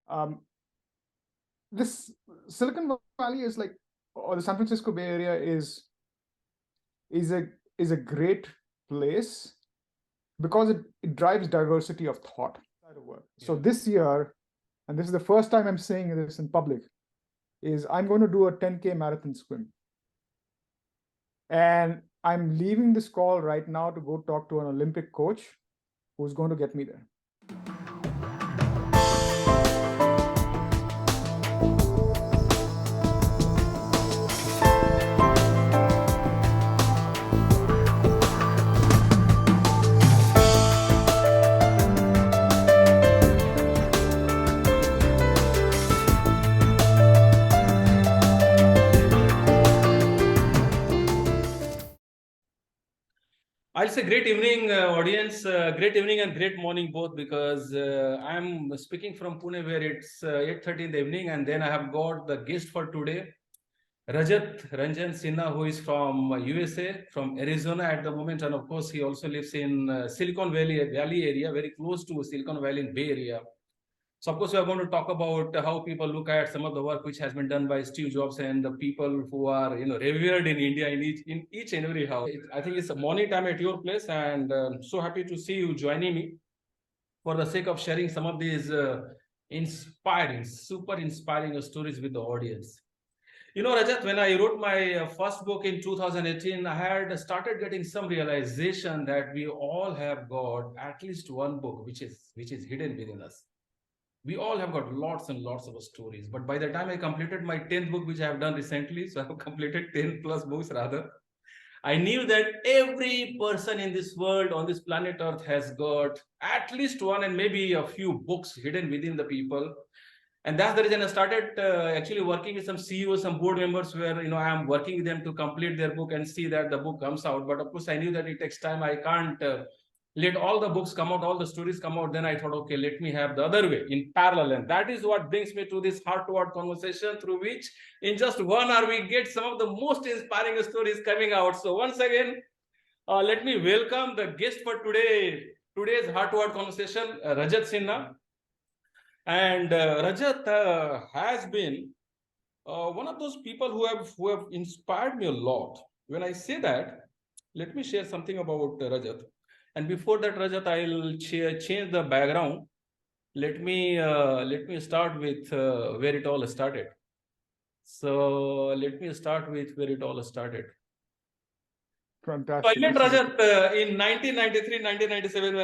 Um, this Silicon Valley is like, or the San Francisco Bay Area is a is a great place because it drives diversity of thought. So this year, and this is the first time I'm saying this in public, is I'm going to do a 10K marathon swim. And I'm leaving this call right now to go talk to an Olympic coach who's going to get me there. I'll say great evening, audience. Great evening and great morning both, because I'm speaking from Pune where it's 8:30 in the evening, and then I have got the guest for today, Rajat Sinha, who is from USA, from Arizona at the moment, and of course he also lives in Silicon Valley area, very close to Silicon Valley in Bay Area. So of course we are going to talk about how people look at some of the work which has been done by Steve Jobs and the people who are revered in India in each and every house. I think it's a morning time at your place, and so happy to see you joining me for the sake of sharing some of these super inspiring stories with the audience. Rajat, when I wrote my first book in 2018, I had started getting some realization that we all have got at least one book which is hidden within us. We all have got lots and lots of stories, but by the time I completed my 10th book, which I have done recently, so I have completed 10 plus books rather, I knew that every person in this world, on this planet Earth, has got at least one and maybe a few books hidden within the people. And that's the reason I started actually working with some CEOs, some board members, where I am working with them to complete their book and see that the book comes out. But of course, I knew that it takes time. I can't let all the books come out, all the stories come out. Then I thought, okay, let me have the other way in parallel. And that is what brings me to this heart-to-heart conversation, through which in just 1 hour we get some of the most inspiring stories coming out. So once again, let me welcome the guest for today's heart-to-heart conversation, Rajat Sinha. And Rajat has been one of those people who have inspired me a lot. When I say that, let me share something about Rajat. And before that, Rajat, I'll change the background. Let me start with where it all started. So let me start with where it all started. Fantastic. So I met Rajat in 1993, 1997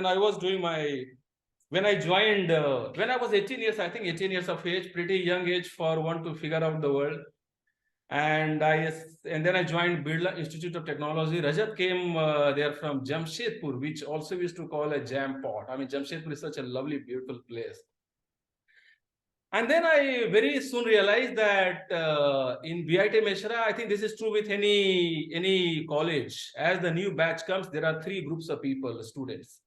when I joined, when I was 18 years, I think 18 years of age, pretty young age for one to figure out the world. And then I joined Birla Institute of Technology. Rajat came there from Jamshedpur, which also we used to call a jam pot. I mean, Jamshedpur is such a lovely, beautiful place. And then I very soon realized that in BIT Meshra, I think this is true with any college. As the new batch comes, there are three groups of people, students.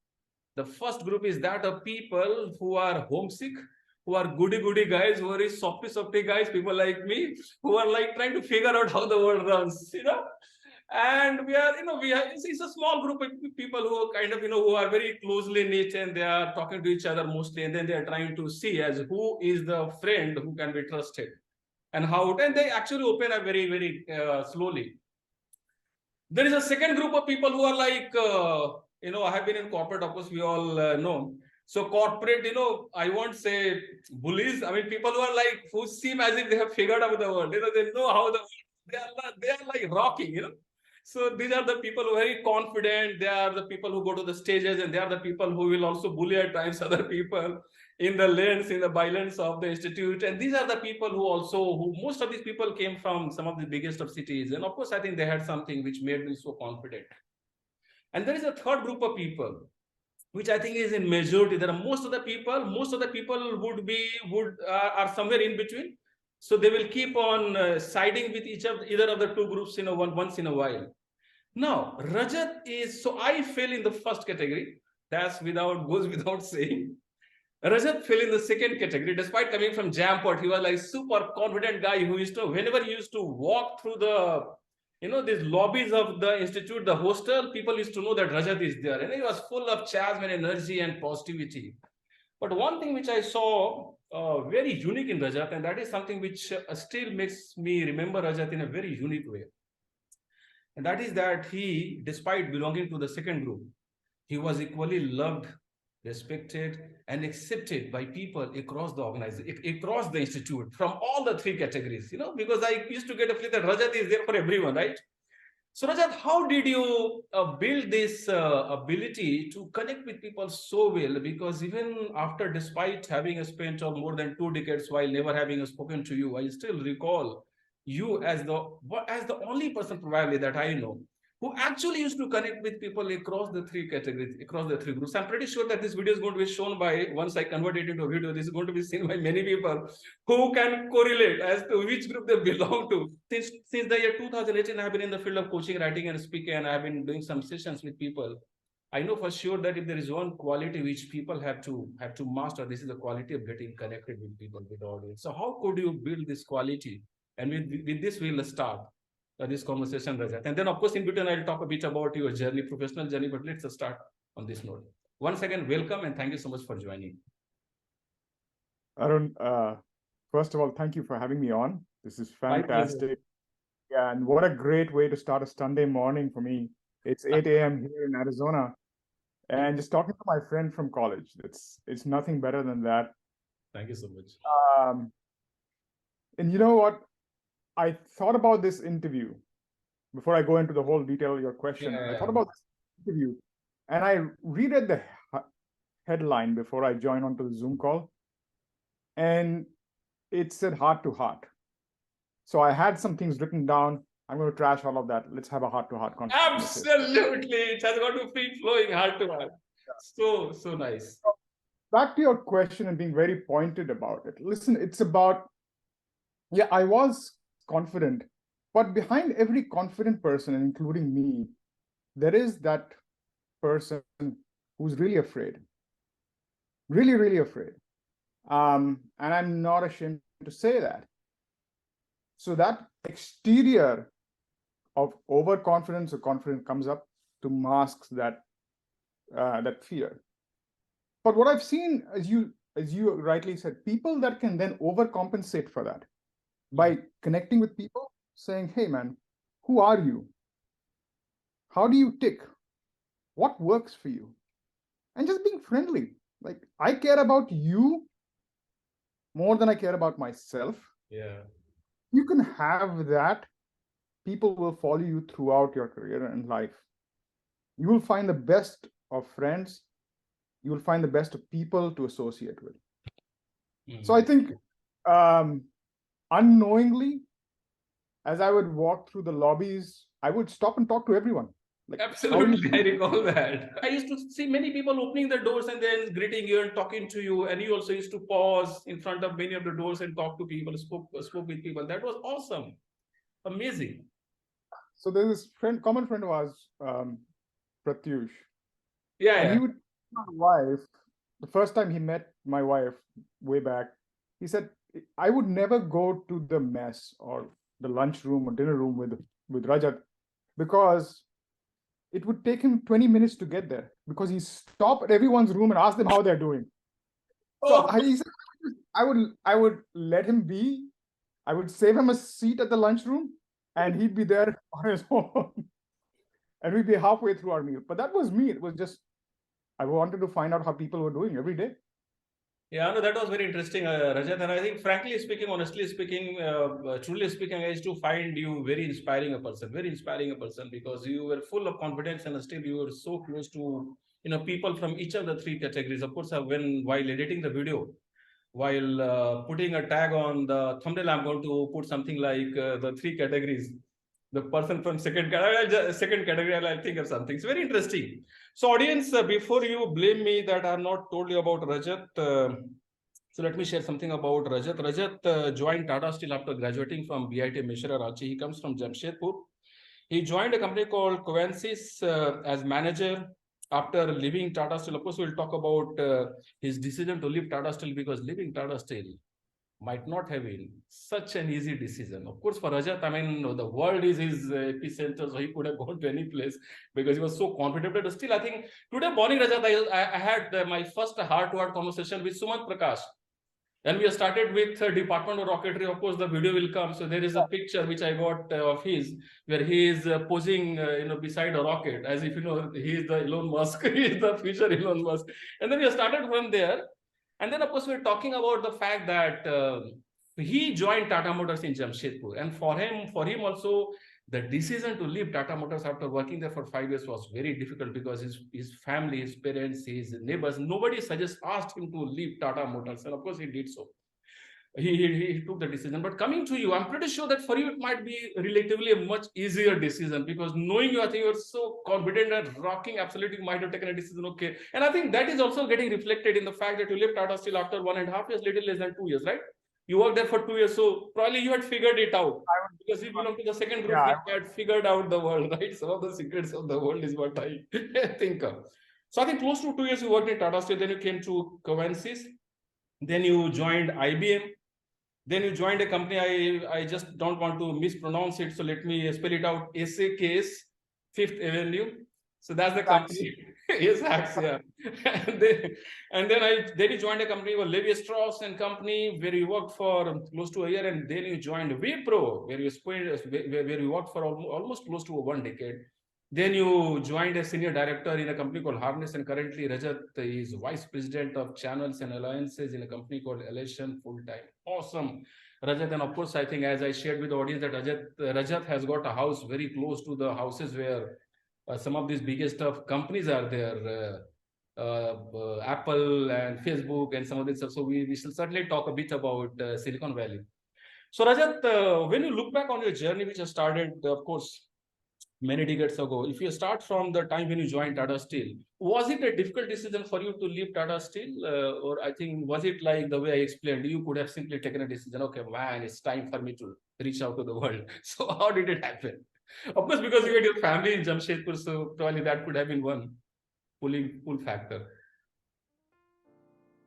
The first group is that of people who are homesick, who are goody guys, who are softy guys, people like me, who are like trying to figure out how the world runs, And we are, it's a small group of people who are kind of, who are very closely knit, and they are talking to each other mostly, and then they are trying to see as who is the friend who can be trusted, and they actually open up very, very slowly. There is a second group of people who are like, I have been in corporate, of course, we all know. So corporate, I won't say bullies. I mean, people who are like, who seem as if they have figured out the world. They know how they are like rocking, So these are the people who are very confident. They are the people who go to the stages, and they are the people who will also bully at times other people in the bylanes of the institute. And these are the people who most of these people came from some of the biggest of cities. And of course, I think they had something which made them so confident. And there is a third group of people, which I think is in majority. There are most of the people are somewhere in between. So they will keep on siding with either of the two groups, once in a while. Now, Rajat so I fell in the first category. Goes without saying. Rajat fell in the second category. Despite coming from Jampot, he was like super confident guy who whenever he used to walk through these lobbies of the institute, the hostel, people used to know that Rajat is there. And he was full of charm and energy and positivity. But one thing which I saw very unique in Rajat, and that is something which still makes me remember Rajat in a very unique way. And that is that he, despite belonging to the second group, he was equally loved, respected, and accepted by people across the organization, across the institute, from all the three categories. Because I used to get a feeling that Rajat is there for everyone, right? So, Rajat, how did you build this ability to connect with people so well? Because even after, despite having spent more than 2 decades while never having spoken to you, I still recall you as the only person probably that I know who actually used to connect with people across the three categories, across the three groups. I'm pretty sure that this video is going to be shown by, once I convert it into a video, this is going to be seen by many people who can correlate as to which group they belong to. Since the year 2018, I've been in the field of coaching, writing, and speaking, and I've been doing some sessions with people. I know for sure that if there is one quality which people have to master, this is the quality of getting connected with people, with the audience. So how could you build this quality? And with this, we'll start this conversation, Rajat. And then, of course, in between, I'll talk a bit about your journey, professional journey. But let's start on this note. Once again, welcome and thank you so much for joining. Arun, first of all, thank you for having me on. This is fantastic. Yeah, and what a great way to start a Sunday morning for me. It's 8 a.m. here in Arizona, and just talking to my friend from college. It's nothing better than that. Thank you so much. And you know what? I thought about this interview before I go into the whole detail of your question. Yeah. I thought about this interview, and I reread the headline before I joined onto the Zoom call, and it said heart to heart. So I had some things written down. I'm going to trash all of that. Let's have a heart-to-heart conversation. Absolutely. It has got to free-flowing heart-to-heart. So nice. Back to your question and being very pointed about it. Listen, it's about, yeah, I was confident, but behind every confident person, including me, there is that person who's really afraid. Really, really afraid. And I'm not ashamed to say that. So that exterior of overconfidence or confidence comes up to mask that that fear. But what I've seen, as you rightly said, people that can then overcompensate for that by connecting with people, saying, "Hey, man, who are you? How do you tick? What works for you?" And just being friendly. Like, I care about you more than I care about myself. Yeah. You can have that. People will follow you throughout your career and life. You will find the best of friends. You will find the best of people to associate with. So I think unknowingly, as I would walk through the lobbies, I would stop and talk to everyone. Like, absolutely, I recall that. I used to see many people opening the doors and then greeting you and talking to you, and you also used to pause in front of many of the doors and talk to people, spoke with people. That was awesome, amazing. So there's this common friend of ours, Pratyush. And he would tell my wife, the first time he met my wife way back, he said, I would never go to the mess or the lunchroom or dinner room with Rajat, because it would take him 20 minutes to get there, because he stopped at everyone's room and asked them how they're doing. So he said, I would let him be. I would save him a seat at the lunchroom, and he'd be there on his own. And we'd be halfway through our meal. But that was me. It was just, I wanted to find out how people were doing every day. Yeah, no, that was very interesting, Rajat. And I think, frankly speaking, honestly speaking, truly speaking, I used to find you very inspiring a person, because you were full of confidence and still you were so close to, people from each of the three categories. Of course, while editing the video, while putting a tag on the thumbnail, I'm going to put something like the three categories. The person from second category, I'll think of something. It's very interesting. So, audience, before you blame me that I've not told you about Rajat, so let me share something about Rajat. Rajat joined Tata Steel after graduating from BIT Mishra, Ranchi. He comes from Jamshedpur. He joined a company called Covansys as manager after leaving Tata Steel. Of course, we'll talk about his decision to leave Tata Steel, because leaving Tata Steel might not have been such an easy decision. Of course, for Rajat, I mean, the world is his epicenter, so he could have gone to any place because he was so confident. But still, I think today morning, Rajat, I had my first heart-to-heart conversation with Sumant Prakash. And we started with Department of Rocketry. Of course, the video will come. So there is a picture which I got of his, where he is posing, beside a rocket, as if he is the Elon Musk, he is the future Elon Musk. And then we started from there. And then, of course, we're talking about the fact that he joined Tata Motors in Jamshedpur, and for him also, the decision to leave Tata Motors after working there for 5 years was very difficult, because his family, his parents, his neighbors, nobody asked him to leave Tata Motors, and of course he did so. He took the decision. But coming to you, I'm pretty sure that for you it might be relatively a much easier decision, because knowing you, I think you're so confident and rocking, absolutely might have taken a decision. Okay. And I think that is also getting reflected in the fact that you left Tata Steel after 1.5 years, little less than 2 years, right? You worked there for 2 years, so probably you had figured it out, because you belong to the second group, Yeah, which had figured out the world, right? Some of the secrets of the world is what I think of. So I think close to 2 years you worked in Tata Steel, then you came to Covansys, then you joined IBM, then you joined a company. I just don't want to mispronounce it, so let me spell it out. SAK's Fifth Avenue. So that's the company. Yes, Hacks, yeah. And then you joined a company called Levi Strauss and Company, where you worked for close to a year, and then you joined Wipro, where you worked for almost close to 1 decade. Then you joined as senior director in a company called Harness, and currently Rajat is vice president of channels and alliances in a company called Alation full time. Awesome, Rajat. And of course, I think, as I shared with the audience, that Rajat has got a house very close to the houses where some of these biggest of companies are there. Apple and Facebook and some of this stuff. So we shall certainly talk a bit about Silicon Valley. So Rajat, when you look back on your journey, which has started, of course, many decades ago, if you start from the time when you joined Tata Steel, was it a difficult decision for you to leave Tata Steel? Or I think, was it like the way I explained, you could have simply taken a decision, okay, man, it's time for me to reach out to the world. So how did it happen? Of course, because you had your family in Jamshedpur, so probably that could have been one pull factor.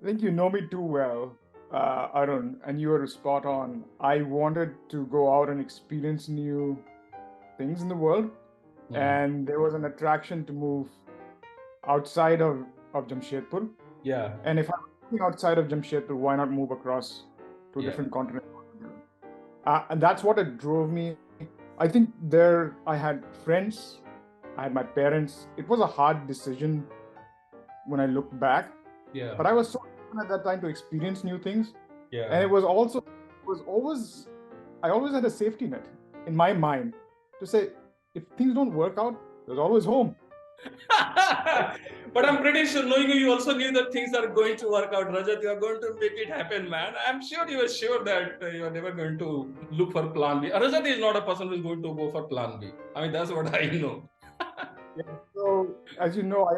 I think you know me too well, Arun, and you are spot on. I wanted to go out and experience new things in the world, and there was an attraction to move outside of Jamshedpur. Yeah. And if I'm moving outside of Jamshedpur, why not move across to a Yeah. different continent? And that's what it drove me. I think there I had friends, I had my parents. It was a hard decision when I look back. Yeah. But I was so open at that time to experience new things. Yeah. And it was always I always had a safety net in my mind to say, if things don't work out, there's always home. But I'm pretty sure, knowing you, you also knew that things are going to work out. Rajat, you are going to make it happen, man. I'm sure you were sure that you are never going to look for plan B. Rajat is not a person who is going to go for plan B. I mean, that's what I know. Yeah, so as you know,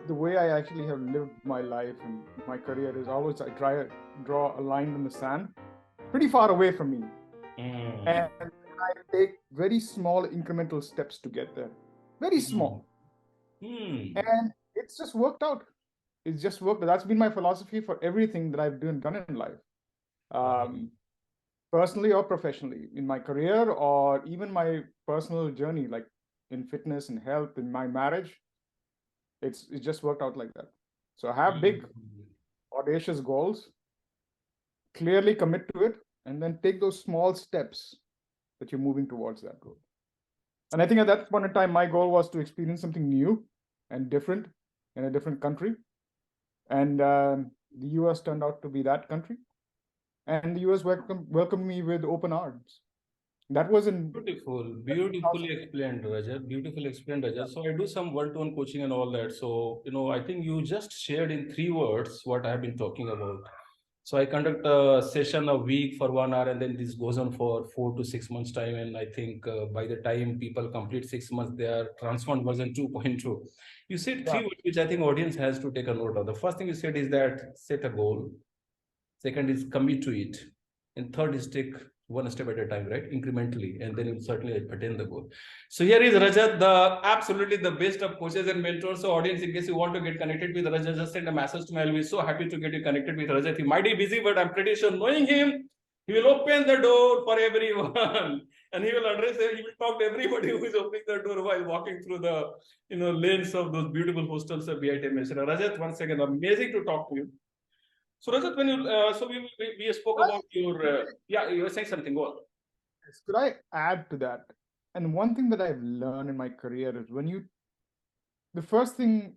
the way I actually have lived my life and my career is always I try to draw a line in the sand pretty far away from me. And I take very small incremental steps to get there. Very small. And it's just worked out. It's just worked. That's been my philosophy for everything that I've done in life. Personally or professionally, in my career or even my personal journey, like in fitness and health, in my marriage, it's just worked out like that. So I have big, audacious goals, clearly commit to it, and then take those small steps that you're moving towards that goal. And I think at that point in time, my goal was to experience something new and different in a different country. And the US turned out to be that country. And the US welcomed me with open arms. That was in beautifully explained, Rajat. Beautifully explained, Rajat. So I do some one-to-one coaching and all that. So, I think you just shared in 3 words what I have been talking about. So I conduct a session a week for 1 hour, and then this goes on for 4 to 6 months time. And I think by the time people complete 6 months, they are transformed version 2.2. You said 3 words, which I think audience has to take a note of. The first thing you said is that set a goal. Second is commit to it. And third is take one step at a time, right? Incrementally, and then you'll certainly attain the goal. So here is Rajat, the absolutely the best of coaches and mentors. So audience, in case you want to get connected with Rajat, just send a message to me. I'll be so happy to get you connected with Rajat. He might be busy, but I'm pretty sure knowing him, he will open the door for everyone. And he will address it. He will talk to everybody who is opening the door while walking through the lanes of those beautiful hostels of BIT. Rajat, once again, amazing to talk to you. So Rajat, when you we spoke about your you were saying something. Go on. Could I add to that? And one thing that I've learned in my career is the first thing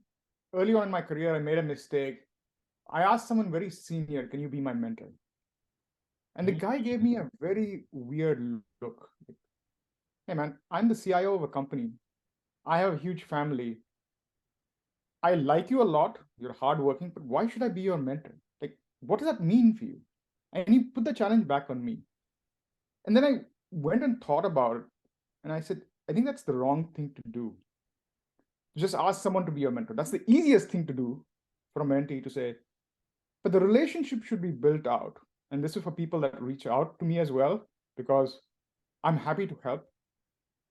early on in my career, I made a mistake. I asked someone very senior, can you be my mentor? And the guy gave me a very weird look. Hey man, I'm the CIO of a company. I have a huge family. I like you a lot. You're hardworking, but why should I be your mentor? Like, what does that mean for you? And he put the challenge back on me. And then I went and thought about it. And I said, I think that's the wrong thing to do. Just ask someone to be your mentor. That's the easiest thing to do for a mentee to say. But the relationship should be built out. And this is for people that reach out to me as well, because I'm happy to help.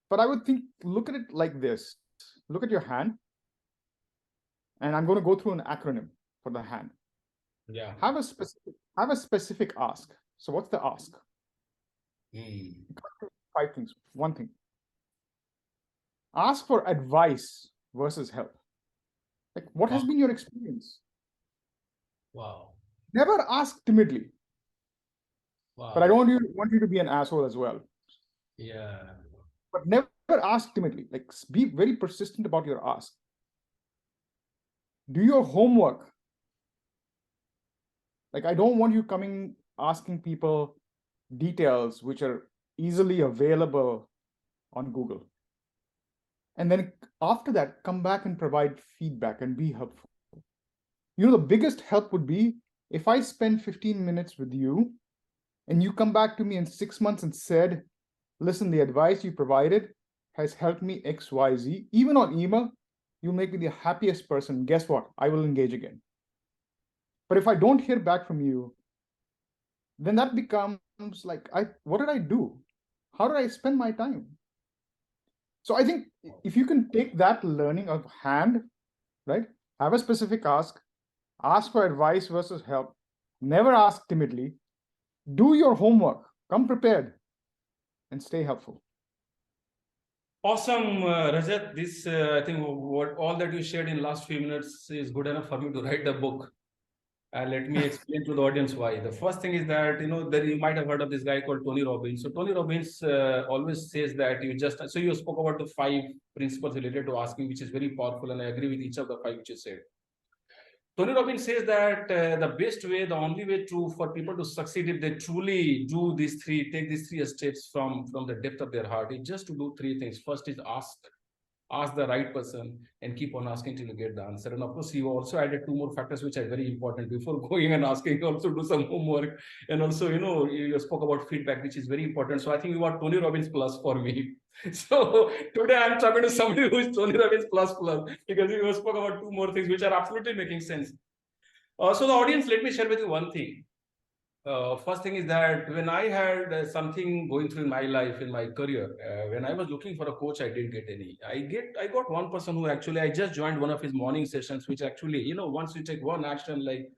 But I would think, look at it like this. Look at your hand. And I'm going to go through an acronym for the hand. Yeah. Have a specific ask. So what's the ask? 5 things. One thing. Ask for advice versus help. Like, what has been your experience? Wow. Never ask timidly. Wow. But I don't want you to be an asshole as well. Yeah. But never ask timidly. Like, be very persistent about your ask. Do your homework. Like, I don't want you coming asking people details which are easily available on Google. And then after that, come back and provide feedback and be helpful. You know, the biggest help would be if I spend 15 minutes with you and you come back to me in 6 months and said, listen, the advice you provided has helped me X, Y, Z, even on email, you'll make me the happiest person. Guess what? I will engage again. But if I don't hear back from you, then that becomes like, what did I do? How did I spend my time? So I think if you can take that learning of hand, right? Have a specific ask for advice versus help, never ask timidly, do your homework, come prepared, and stay helpful. Awesome, Rajat. This I think what all that you shared in last few minutes is good enough for me to write the book. Let me explain to the audience why. The first thing is that that you might have heard of this guy called Tony Robbins. So Tony Robbins always says that you spoke about the 5 principles related to asking, which is very powerful, and I agree with each of the 5 which you said. Tony Robbins says that the only way for people to succeed if they truly do take these 3 steps from the depth of their heart, is just to do 3 things. First is ask the right person and keep on asking till you get the answer. And of course, you also added 2 more factors which are very important. Before going and asking, you also do some homework, and also you spoke about feedback, which is very important. So I think you are Tony Robbins plus for me. So today I'm talking to somebody who is Tony Robbins plus because you spoke about 2 more things which are absolutely making sense. So the audience, let me share with you one thing. First thing is that when I had something going through in my life, in my career, when I was looking for a coach, I didn't get any. I got one person who actually, I just joined one of his morning sessions, which actually, once you take one action, like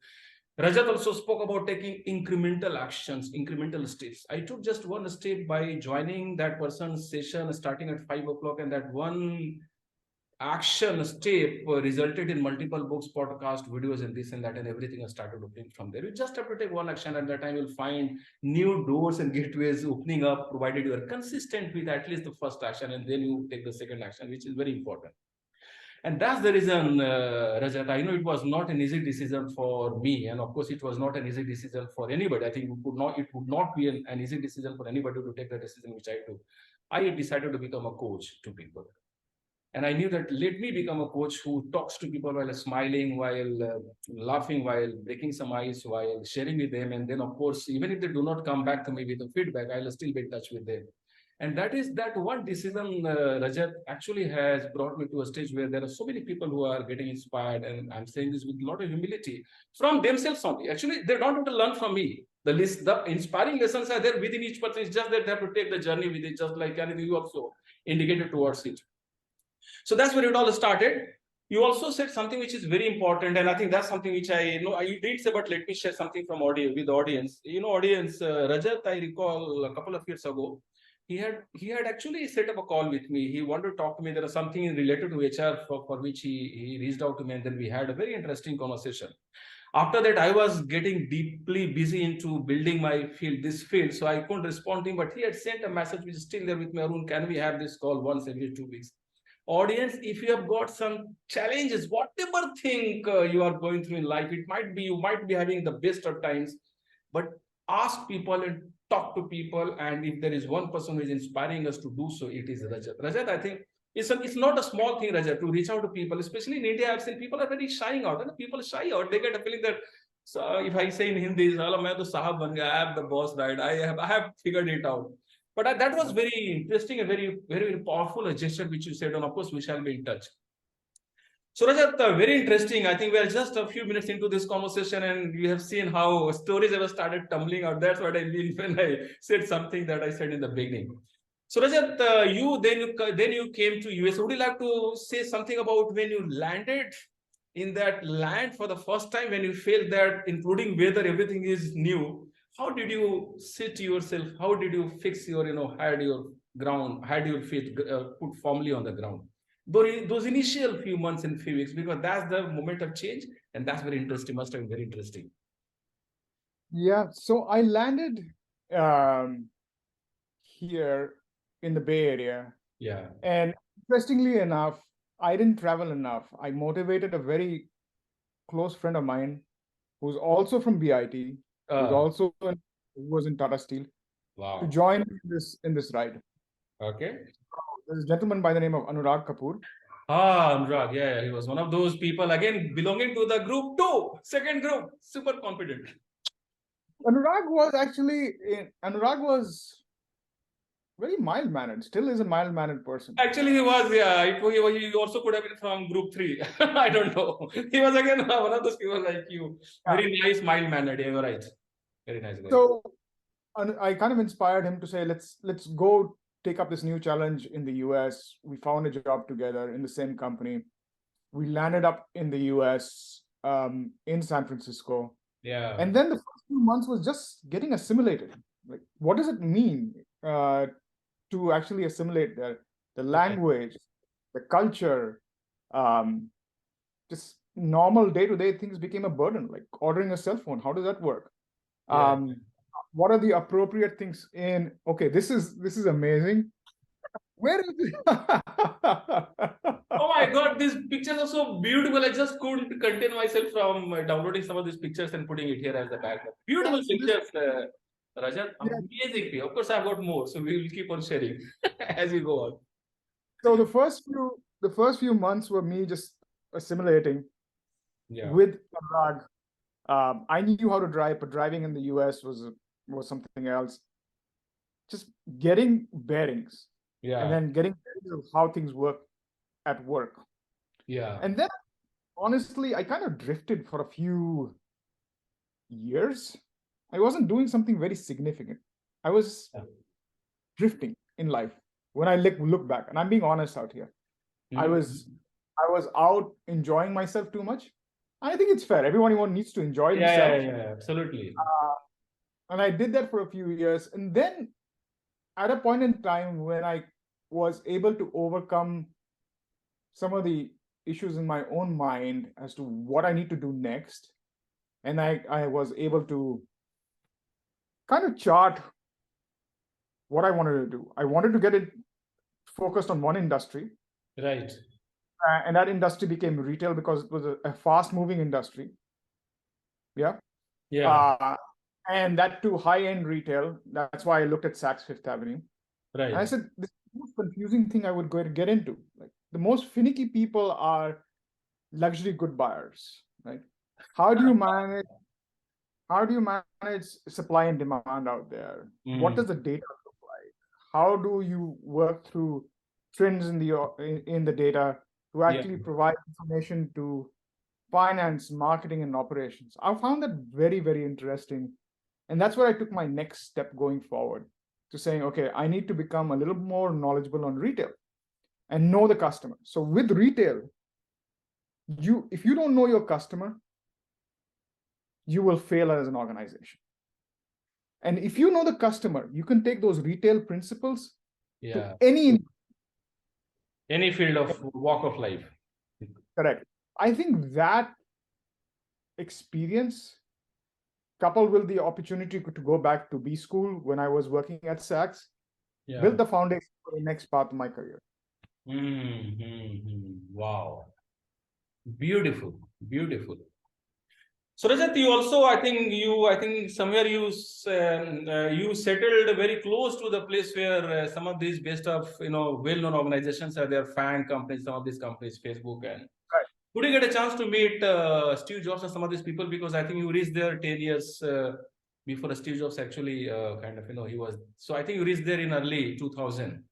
Rajat also spoke about taking incremental actions, incremental steps. I took just one step by joining that person's session starting at 5 o'clock, and that one action step resulted in multiple books, podcast, videos, and this and that, and everything. I started opening from there. You just have to take one action at that time. You'll find new doors and gateways opening up, provided you are consistent with at least the first action, and then you take the second action, which is very important. And that's the reason, Rajat, I know it was not an easy decision for me. And of course, it was not an easy decision for anybody. I think it would not be an easy decision for anybody to take the decision which I took. I decided to become a coach to people. And I knew that let me become a coach who talks to people while smiling, while laughing, while breaking some ice, while sharing with them. And then, of course, even if they do not come back to me with the feedback, I'll still be in touch with them. And that is that one decision, Rajat, actually has brought me to a stage where there are so many people who are getting inspired. And I'm saying this with a lot of humility from themselves only. Actually, they don't have to learn from me. The inspiring lessons are there within each person. It's just that they have to take the journey with it, just like anything you also indicated towards it. So that's where it all started. You also said something which is very important, and I think that's something which I know you did say, but let me share something from audio with the audience. Audience, Rajat, I recall a couple of years ago, he had actually set up a call with me. He wanted to talk to me. There was something related to HR for which he reached out to me, and then we had a very interesting conversation. After that, I was getting deeply busy into building my this field. So I couldn't respond to him, but he had sent a message which is still there with me. Arun, can we have this call once every 2 weeks? Audience, if you have got some challenges, whatever thing you are going through in life, it might be, you might be having the best of times, but ask people and talk to people. And if there is one person who is inspiring us to do so, it is Rajat. Rajat, I think it's not a small thing, Rajat, to reach out to people, especially in India. I've seen people are very shying out, and people shy out. They get a feeling that, so if I say in Hindi, "Main to sahab ban gaya, I have the boss, right? I have figured it out." But that was very interesting and very, very, very powerful a gesture which you said. And of course, we shall be in touch. So Rajat, very interesting. I think we are just a few minutes into this conversation, and we have seen how stories ever started tumbling out. That's what I mean when I said something that I said in the beginning. So Rajat, you came to US. Would you like to say something about when you landed in that land for the first time, when you felt that, including weather, everything is new? How did you sit yourself? How did you fix your, had your ground, had your feet put firmly on the ground? Those initial few months and few weeks, because that's the moment of change, and that's very interesting. Must have been very interesting. Yeah, so I landed um, here in the Bay Area. Yeah. And interestingly enough, I didn't travel enough. I motivated a very close friend of mine who's also from BIT, who's also who was in Tata Steel, to join in this ride. Okay. There's a gentleman by the name of Anurag Kapoor. Anurag, yeah, he was one of those people, again, belonging to the group 2, second group, super confident. Anurag was very mild-mannered, still is a mild-mannered person. Actually, he was, yeah, he also could have been from group 3. I don't know. He was again one of those people like you. Very nice, mild-mannered, you were right. Very nice guy. So I kind of inspired him to say, let's go take up this new challenge in the US. We found a job together in the same company. We landed up in the US, in San Francisco. Yeah. And then the first few months was just getting assimilated. Like, what does it mean to actually assimilate the language, the culture? Just normal day-to-day things became a burden, like ordering a cell phone. How does that work? Yeah. What are the appropriate things in? Okay, this is amazing. Where is it? Oh my God, these pictures are so beautiful. I just couldn't contain myself from downloading some of these pictures and putting it here as the background. Beautiful pictures, Rajat. Amazing. Of course, I've got more, so we will keep on sharing as we go on. So the first few months were me just assimilating with Anurag. I knew how to drive, but driving in the US was something else. Just getting bearings, and then getting bearings of how things work at work. Yeah. And then, honestly, I kind of drifted for a few years. I wasn't doing something very significant. I was drifting in life when I look back, and I'm being honest out here. I was out enjoying myself too much. I think it's fair. Everyone needs to enjoy themselves. Yeah, absolutely. And I did that for a few years. And then at a point in time when I was able to overcome some of the issues in my own mind as to what I need to do next, and I was able to kind of chart what I wanted to do. I wanted to get it focused on one industry. Right. And that industry became retail because it was a fast-moving industry. Yeah. Yeah. And that too, high-end retail. That's why I looked at Saks Fifth Avenue. Right. And I said, this is the most confusing thing I would go to get into. Like, the most finicky people are luxury good buyers, right? How do you manage supply and demand out there? What does the data look like? How do you work through trends in the data to actually provide information to finance, marketing, and operations? I found that very, very interesting. And that's where I took my next step going forward, to saying, okay, I need to become a little more knowledgeable on retail and know the customer. So with retail, if you don't know your customer, you will fail as an organization. And if you know the customer, you can take those retail principles to any field of walk of life. Correct. I think that experience coupled with the opportunity to go back to B school when I was working at Saks, built the foundation for the next path of my career. Wow. Beautiful. Beautiful. So Rajat, you also, I think somewhere you settled very close to the place where some of these best of, well-known organizations are their fan companies, some of these companies, Facebook and Right. would you get a chance to meet Steve Jobs and some of these people? Because I think you reached there 10 years before Steve Jobs actually he was. So I think you reached there in early 2000.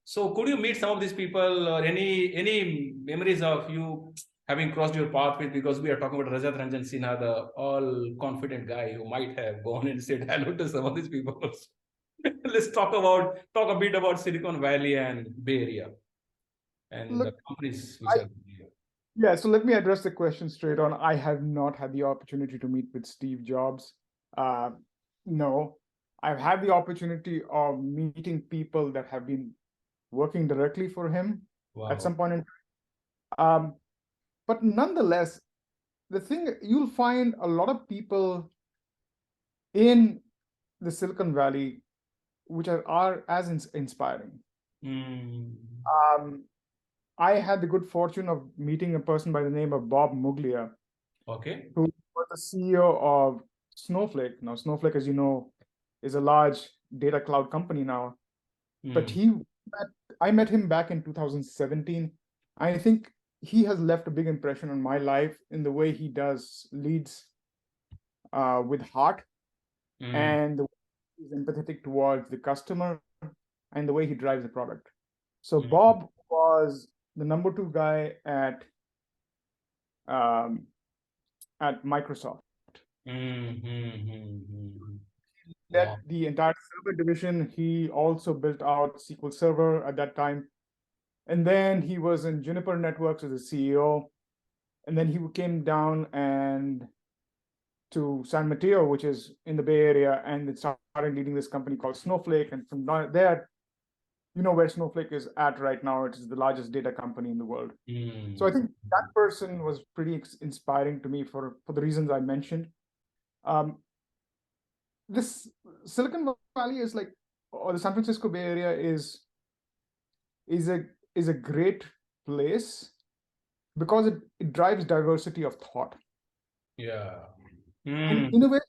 So could you meet some of these people or any memories of you having crossed your path with? Because we are talking about Rajat Sinha, the all confident guy who might have gone and said hello to some of these people. Let's talk a bit about Silicon Valley and Bay Area and the Look, companies which I are here. yeah, so let me address the question straight on. I have not had the opportunity to meet with Steve Jobs. Uh, no, I've had the opportunity of meeting people that have been working directly for him at Wow. some point in time. But nonetheless, the thing you'll find a lot of people in the Silicon Valley which are as inspiring. Mm. Um, I had the good fortune of meeting a person by the name of Bob Muglia, Okay. who was the CEO of Snowflake. Now, Snowflake, as you know, is a large data cloud company now. But I met him back in 2017. I think he has left a big impression on my life in the way he leads with heart, and the way he's empathetic towards the customer and the way he drives the product. So Bob was the number two guy um, at Microsoft. Led Wow. the entire server division. He also built out SQL Server at that time. And then he was in Juniper Networks as a CEO. And then he came down and to San Mateo, which is in the Bay Area, and it started leading this company called Snowflake. And from there, you know where Snowflake is at right now. It is the largest data company in the world. So I think that person was pretty inspiring to me for the reasons I mentioned. Um, this Silicon Valley is like, or the San Francisco Bay Area is a is a great place because it drives diversity of thought. Yeah. And in a way,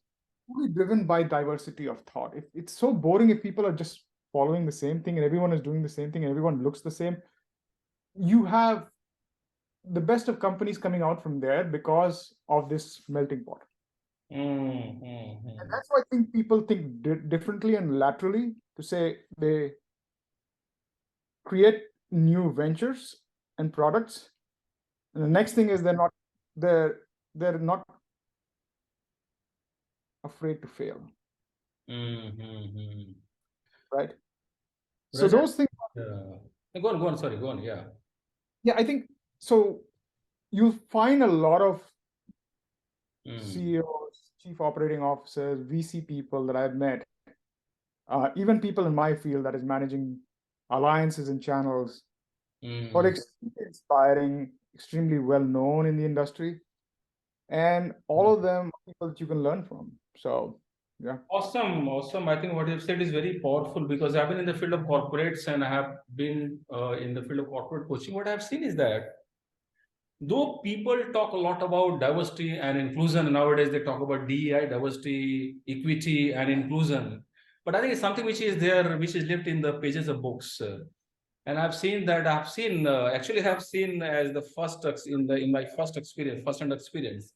only driven by diversity of thought. It's so boring if people are just following the same thing and everyone is doing the same thing and everyone looks the same. You have the best of companies coming out from there because of this melting pot. And that's why I think people think differently and laterally to say they create new ventures and products. And the next thing is they're they're not afraid to fail, right? So Rajat, those things, go on, sorry, go on, yeah. yeah, I think so. You'll find a lot of CEOs, chief operating officers, VC people that I've met, even people in my field that is managing alliances and channels, are extremely inspiring, extremely well known in the industry, and all of them are people that you can learn from. So, yeah. Awesome, awesome. I think what you've said is very powerful because I've been in the field of corporates and I have been in the field of corporate coaching. What I've seen is that though people talk a lot about diversity and inclusion, nowadays they talk about DEI, diversity, equity, and inclusion. But I think it's something which is there, which is left in the pages of books. And I've seen that. Actually have seen as the in my first hand experience.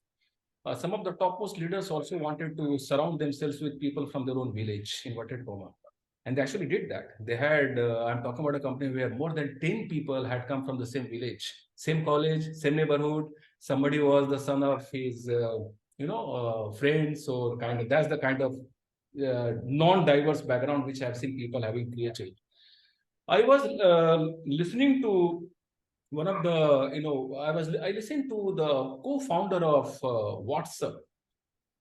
Some of the topmost leaders also wanted to surround themselves with people from their own village, inverted comma. And they actually did that. They had, I'm talking about a company where more than 10 people had come from the same village, same college, same neighborhood. Somebody was the son of his, friends, or kind of, that's the kind of non-diverse background which I've seen people having created. I was listening to one of the, I listened to the co-founder of WhatsApp,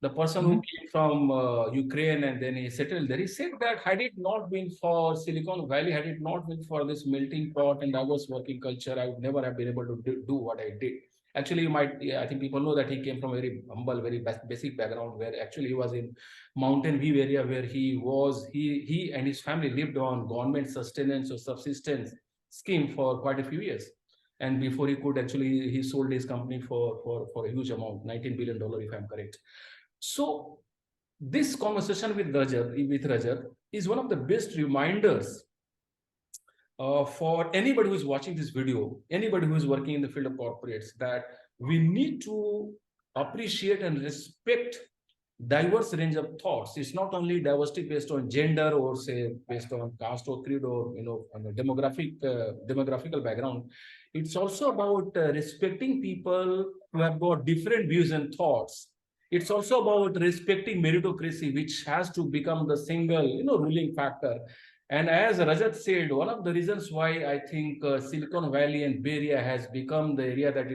the person who Mhm. came from Ukraine and then he settled there. He said that had it not been for Silicon Valley, had it not been for this melting pot and diverse working culture, I would never have been able to do what I did. Actually, I think people know that he came from a very humble, very basic background, where actually he was in Mountain View area, where he and his family lived on government sustenance or subsistence scheme for quite a few years. And before he could actually, he sold his company for a huge amount, $19 billion, if I'm correct. So this conversation with Rajat is one of the best reminders for anybody who is watching this video, anybody who is working in the field of corporates, that we need to appreciate and respect diverse range of thoughts. It's not only diversity based on gender or say based on caste or creed or on a demographical background. It's also about respecting people who have got different views and thoughts. It's also about respecting meritocracy, which has to become the single ruling factor. And as Rajat said, one of the reasons why I think Silicon Valley and Bay Area has become the area that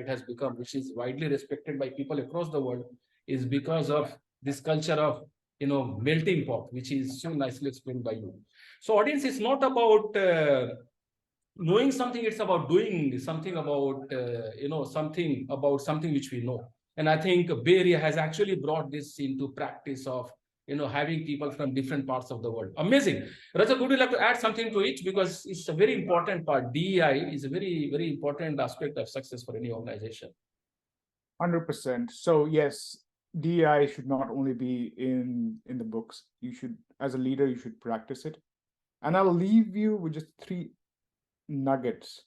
it has become, which is widely respected by people across the world, is because of this culture of melting pot, which is so nicely explained by you. So, audience, it's not about knowing something; it's about doing something about something which we know. And I think Bay Area has actually brought this into practice of having people from different parts of the world. Amazing. Rajat, would you like to add something to it? Because it's a very important part. DEI is a very, very important aspect of success for any organization. 100%. So yes, DEI should not only be in the books. You should, as a leader, you should practice it. And I'll leave you with just 3 nuggets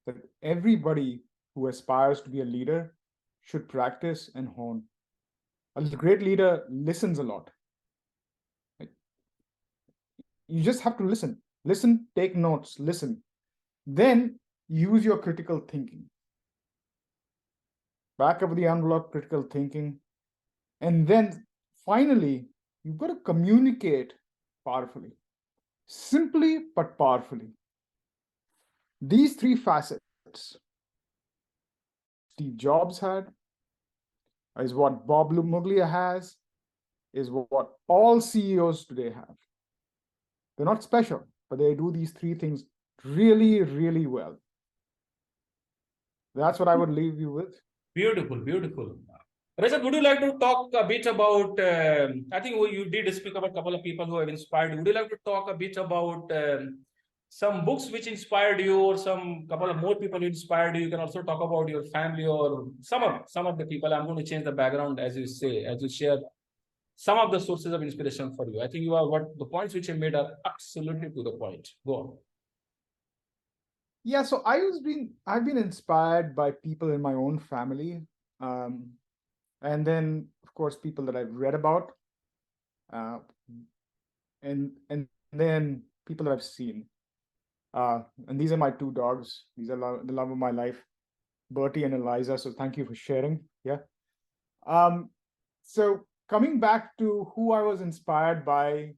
that everybody who aspires to be a leader should practice and hone. A great leader listens a lot. You just have to listen, take notes, listen, then use your critical thinking, back of the envelope critical thinking, and then finally you've got to communicate powerfully, simply but powerfully. These 3 facets Steve Jobs had, is what Bob Muglia has, is what all CEOs today have. They're not special, but they do these 3 things really, really well. That's what I would leave you with. Beautiful, beautiful. Rajat, would you like to talk a bit about, I think you did speak about a couple of people who have inspired you. Would you like to talk a bit about some books which inspired you, or some couple of more people who inspired you? You can also talk about your family or some of the people. I'm going to change the background as you say, as you share some of the sources of inspiration for you. I think the points which you made are absolutely to the point. Go on. Yeah, so I've been inspired by people in my own family, and then of course people that I've read about, and then people that I've seen. And these are my 2 dogs. These are the love of my life, Bertie and Eliza. So thank you for sharing. Yeah. So coming back to who I was inspired by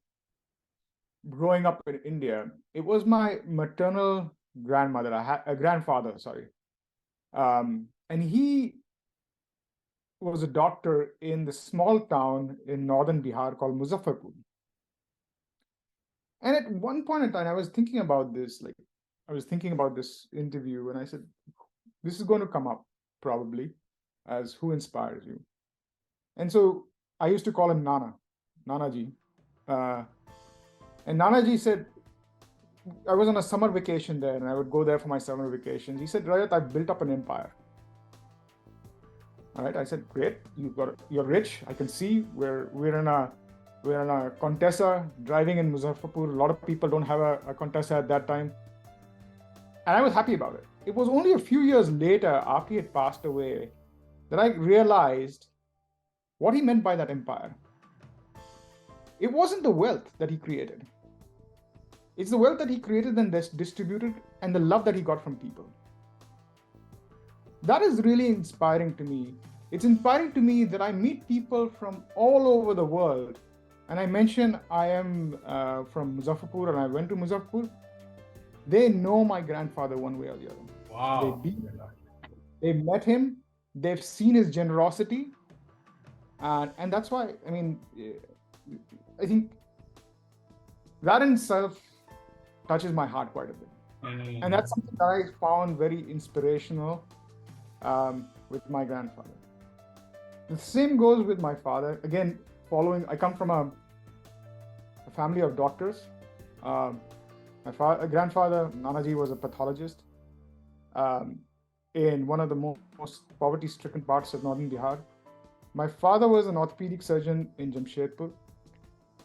growing up in India, it was my maternal grandmother. I had a grandfather, sorry. And he was a doctor in the small town in northern Bihar called Muzaffarpur. And at one point in time, I was thinking about this, I was thinking about this interview, and I said, this is going to come up probably as who inspires you. And so I used to call him Nanaji. And Nanaji said, I was on a summer vacation there, and I would go there for my summer vacations. He said, Rajat, I've built up an empire. All right, I said, great, you're rich. I can see we're in a Contessa driving in Muzaffarpur. A lot of people don't have a Contessa at that time. And I was happy about it. It was only a few years later, after he had passed away, that I realized what he meant by that empire. It wasn't the wealth that he created. It's the wealth that he created and distributed, and the love that he got from people. That is really inspiring to me. It's inspiring to me that I meet people from all over the world. And I mentioned I am from Muzaffarpur, and I went to Muzaffarpur. They know my grandfather one way or the other. Wow. They've met him. They've seen his generosity. And that's why, I think that in itself touches my heart quite a bit. And that's something that I found very inspirational. with my grandfather. The same goes with my father. Again, I come from a family of doctors. Um, my grandfather, Nanaji, was a pathologist um, in one of the most poverty-stricken parts of northern Bihar. My father was an orthopedic surgeon in Jamshedpur,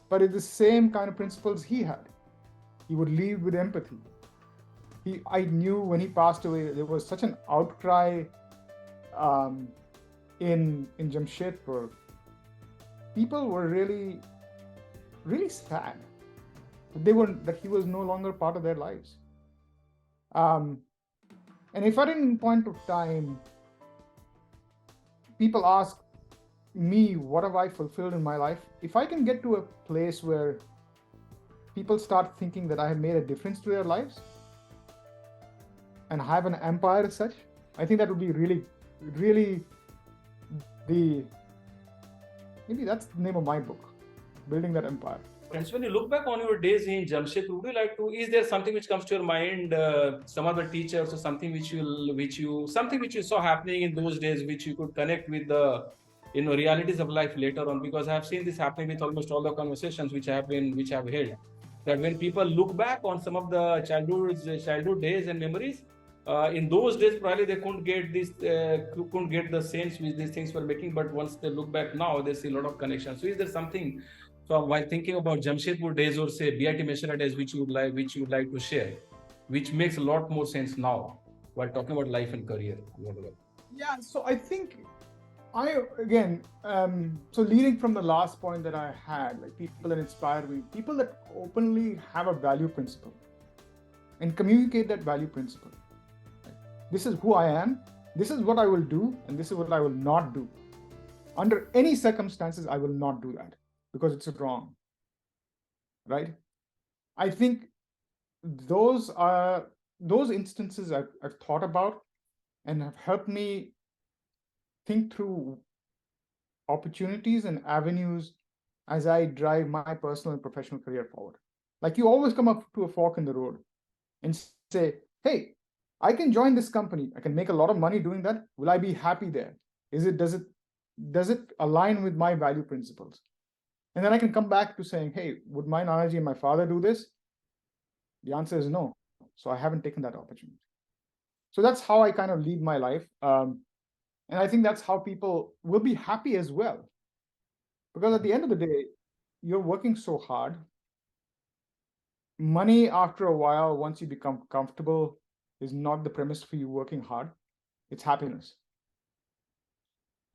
but it's the same kind of principles he had. He would lead with empathy. I knew when he passed away, there was such an outcry um, in Jamshedpur. People were really, really sad that he was no longer part of their lives. Um, and if at any point of time people ask me, what have I fulfilled in my life? If I can get to a place where people start thinking that I have made a difference to their lives and have an empire as such, I think that would be really, really maybe that's the name of my book, Building That Empire. Friends, when you look back on your days in Jamshedpur, would you like to? Is there something which comes to your mind, some other teachers or something which you saw happening in those days, which you could connect with the, realities of life later on? Because I have seen this happening with almost all the conversations which I have held. That when people look back on some of the childhood days and memories, in those days probably they couldn't get the sense which these things were making. But once they look back now, they see a lot of connections. So is there something? So while thinking about Jamshedpur days or say BIT Mishra days, which you would like to share, which makes a lot more sense now while talking about life and career? Yeah, so I think so leading from the last point that I had, like people that inspire me, people that openly have a value principle and communicate that value principle. Right? This is who I am, this is what I will do, and this is what I will not do. Under any circumstances, I will not do that because it's wrong. Right? I think those instances I've thought about and have helped me think through opportunities and avenues as I drive my personal and professional career forward. Like you always come up to a fork in the road and say, hey, I can join this company. I can make a lot of money doing that. Will I be happy there? Does it align with my value principles? And then I can come back to saying, hey, would my Nanaji and my father do this? The answer is no. So I haven't taken that opportunity. So that's how I kind of lead my life. And I think that's how people will be happy as well. Because at the end of the day, you're working so hard. Money, after a while, once you become comfortable, is not the premise for you working hard. It's happiness.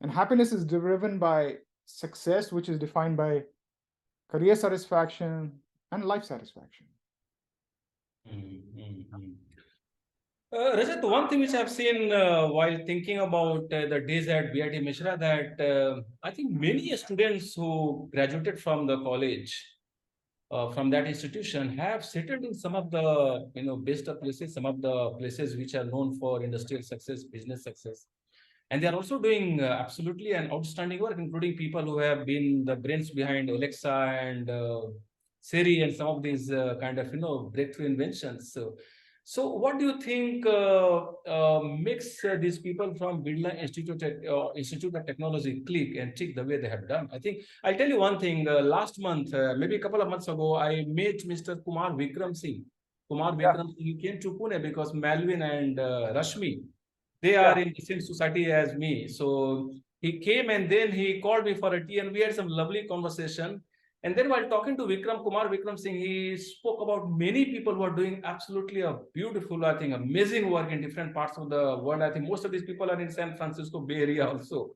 And happiness is driven by success, which is defined by career satisfaction and life satisfaction. Rajat, one thing which I've seen while thinking about the days at BIT Mishra, that I think many students who graduated from the college, from that institution, have settled in some of the best of places, some of the places which are known for industrial success, business success. And they are also doing absolutely an outstanding work, including people who have been the brains behind Alexa and Siri and some of these kind of breakthrough inventions. So what do you think makes these people from Birla Institute of Technology click and tick the way they have done? I think I'll tell you one thing. Last month, maybe a couple of months ago, I met Mr. Kumar Vikram Singh. He came to Pune because Malvin and Rashmi, they are in the same society as me. So he came and then he called me for a tea and we had some lovely conversation. And then while talking to Kumar Vikram Singh, he spoke about many people who are doing absolutely a beautiful, I think, amazing work in different parts of the world. I think most of these people are in San Francisco Bay Area also.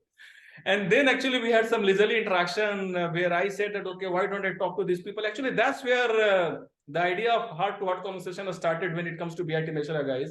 And then actually we had some leisurely interaction where I said that, okay, why don't I talk to these people? Actually, that's where the idea of heart-to-heart conversation has started when it comes to BIT Meshara, guys.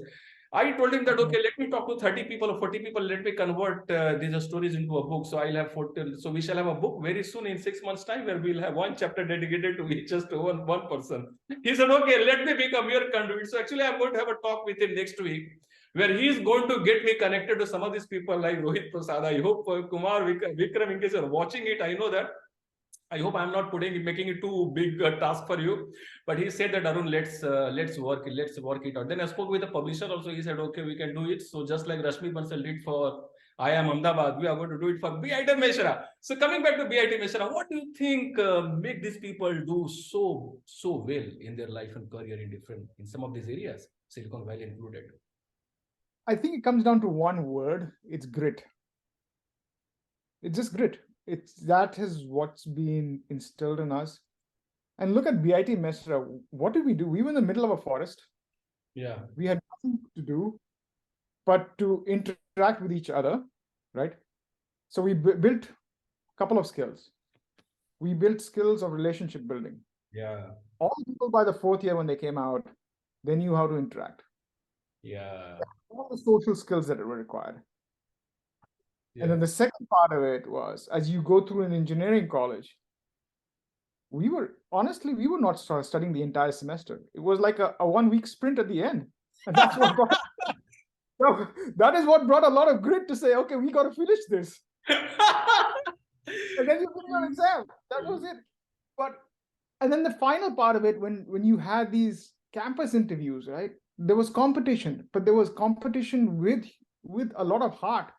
I told him that, okay, let me talk to 30 people or 40 people. Let me convert these stories into a book. So I'll have 40. So we shall have a book very soon in 6 months' time where we'll have one chapter dedicated to each, just to one person. He said, okay, let me become your conduit. So actually, I'm going to have a talk with him next week where he is going to get me connected to some of these people like Rohit Prasad. I hope Kumar Vikram, in case you're watching it, I know that I hope I'm not making it too big a task for you. But he said that Arun, let's work it out. Then I spoke with the publisher also. He said, okay, we can do it. So just like Rashmi Bansal did for I Am Ahmedabad, we are going to do it for BIT Meshra. So coming back to BIT Meshra, what do you think make these people do so well in their life and career in some of these areas, Silicon Valley included? I think it comes down to one word. It's grit. It's just grit. It's that is what's been instilled in us. And look at BIT Mesra. What did we do? We were in the middle of a forest. Yeah. We had nothing to do but to interact with each other, right? So we built a couple of skills. We built skills of relationship building. Yeah. All people by the fourth year when they came out, they knew how to interact. Yeah. All the social skills that were required. Yeah. And then the second part of it was, as you go through an engineering college, we were not studying the entire semester. It was like a 1 week sprint at the end. And that's what brought, so that is what brought a lot of grit to say, okay, we got to finish this. And then you finish your exam. That was it. But and then the final part of it, when you had these campus interviews, right? There was competition, but there was competition with a lot of heart.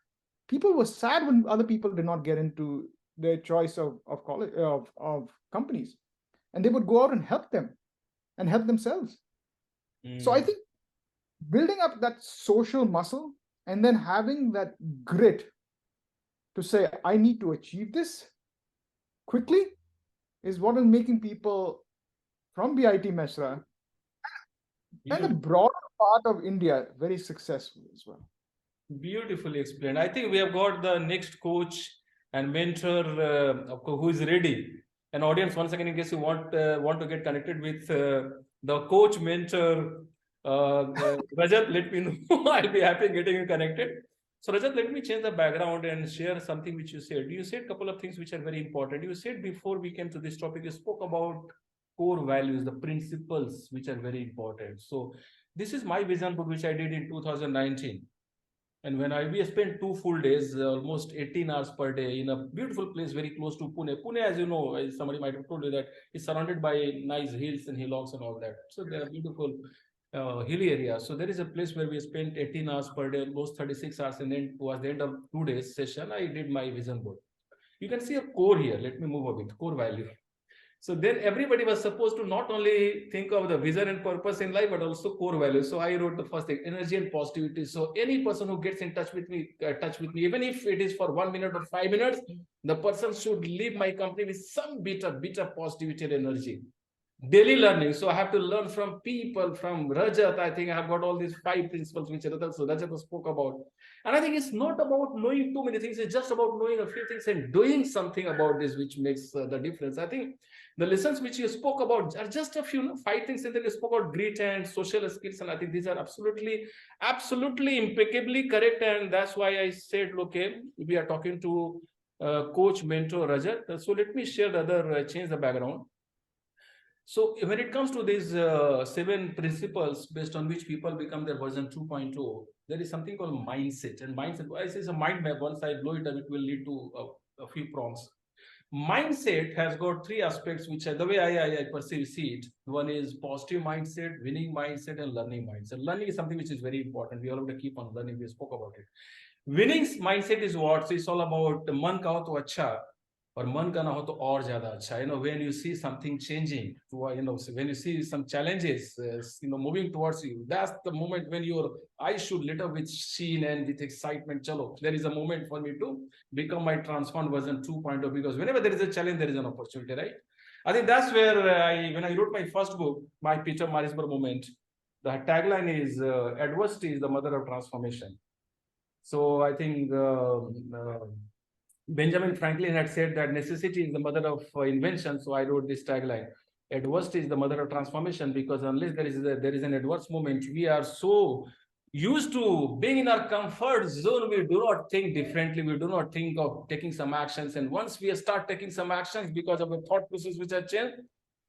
People were sad when other people did not get into their choice of college of companies, and they would go out and help them and help themselves. So I think building up that social muscle and then having that grit to say, I need to achieve this quickly is what is making people from BIT Mesra and the broader part of India very successful as well. Beautifully explained. I think we have got the next coach and mentor who is ready. An audience, once again, in case you want to get connected with the coach mentor Rajat, let me know. I'll be happy getting you connected. So Rajat, let me change the background and share something which you said. You said a couple of things which are very important. You said before we came to this topic, you spoke about core values, the principles which are very important. So this is my vision board which I did in 2019. And when we spent 2 full days, almost 18 hours per day in a beautiful place very close to Pune. Pune, as you know, somebody might have told you that is surrounded by nice hills and hillocks and all that. So they are beautiful hilly areas. So there is a place where we spent 18 hours per day, almost 36 hours. And then towards the end of 2 days session, I did my vision board. You can see a core here. Let me move a bit, core value. So then everybody was supposed to not only think of the vision and purpose in life, but also core values. So I wrote the first thing, energy and positivity. So any person who gets in touch with me, even if it is for 1 minute or 5 minutes, the person should leave my company with some bit of positivity and energy. Daily learning. So I have to learn from people, from Rajat. I think I have got all these 5 principles which Rajat spoke about. And I think it's not about knowing too many things. It's just about knowing a few things and doing something about this, which makes the difference. I think the lessons which you spoke about are just a few 5 things, and then you spoke about grit and social skills. And I think these are absolutely impeccably correct. And that's why I said, okay, we are talking to coach, mentor Rajat. So let me share the other, change the background. So when it comes to these 7 principles based on which people become their version 2.0, there is something called mindset. And mindset, I say, is a mind map. Once I blow it up, it will lead to a few prompts. Mindset has got 3 aspects, which are the way I see it. One is positive mindset, winning mindset, and learning mindset. Learning is something which is very important. We all have to keep on learning. We spoke about it. Winning mindset is what? So it's all about man ka ho to acha, or man ka na ho to aur zyada acha. When you see something changing, when you see some challenges, moving towards you, that's the moment when your eyes should lit up with sheen and with excitement. Chalo, there is a moment for me to become my transformed version 2.0, because whenever there is a challenge, there is an opportunity, right? I think that's where when I wrote my first book, my Peter Marisburg moment, the tagline is adversity is the mother of transformation. So I think Benjamin Franklin had said that necessity is the mother of invention. So I wrote this tagline: adversity is the mother of transformation, because unless there is an adverse moment, we are so used to being in our comfort zone, we do not think differently. We do not think of taking some actions. And once we start taking some actions because of the thought process which has changed,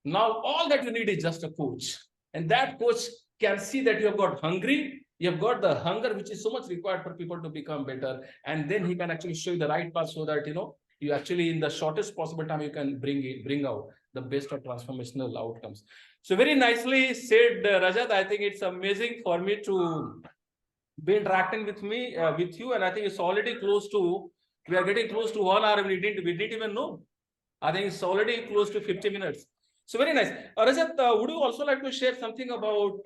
now all that you need is just a coach. And that coach can see that you have got hungry, you have got the hunger which is so much required for people to become better, and then he can actually show you the right path, so that you actually, in the shortest possible time, you can bring out the best of transformational outcomes. So very nicely said, Rajat. I think it's amazing for me to be interacting with you, and I think it's already close to, we are getting close to 1 hour. We didn't even know. I think it's already close to 50 minutes. So very nice. Rajat, would you also like to share something about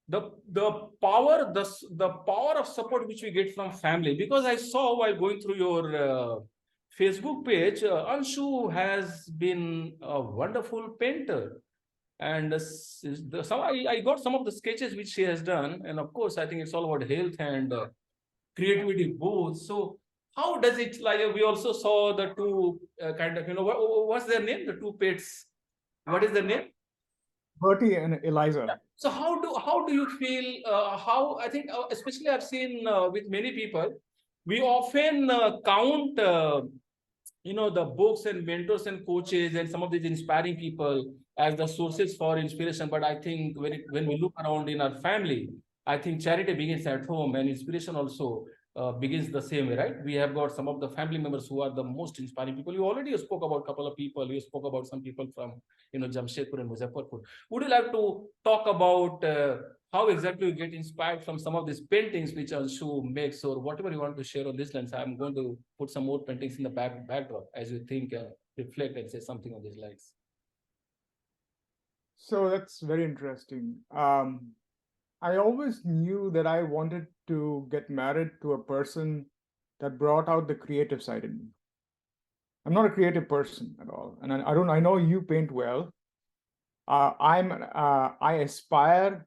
the power of support which we get from family? Because I saw while going through your Facebook page, Anshu has been a wonderful painter, and I got some of the sketches which she has done, and of course I think it's all about health and creativity both. So how does it, like, we also saw the two kind of, what's their name, the two pets, what is their name? Bertie and Eliza. Yeah. So how do you feel, how I think, especially I've seen with many people, we often count the books and mentors and coaches and some of these inspiring people as the sources for inspiration. But I think when we look around in our family, I think charity begins at home, and inspiration also begins the same way, right? We have got some of the family members who are the most inspiring people. You already spoke about a couple of people. You spoke about some people from Jamshedpur and Muzaffarpur. Would you like to talk about how exactly you get inspired from some of these paintings which Anshu makes, or whatever you want to share on this lens? I'm going to put some more paintings in the backdrop as you think and reflect and say something on these lines. So that's very interesting. I always knew that I wanted to get married to a person that brought out the creative side in me. I'm not a creative person at all, and I know you paint well. I aspire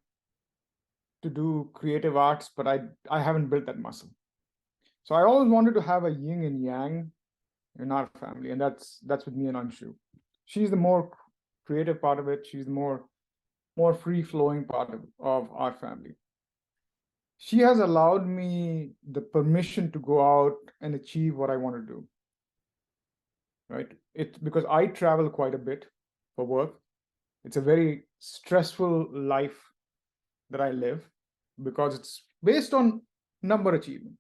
to do creative arts, but I haven't built that muscle. So I always wanted to have a yin and yang in our family, and that's with me and Anshu. She's the more creative part of it. She's the more free flowing part of our family. She has allowed me the permission to go out and achieve what I want to do. Right? It's because I travel quite a bit for work. It's a very stressful life that I live because it's based on number achievement.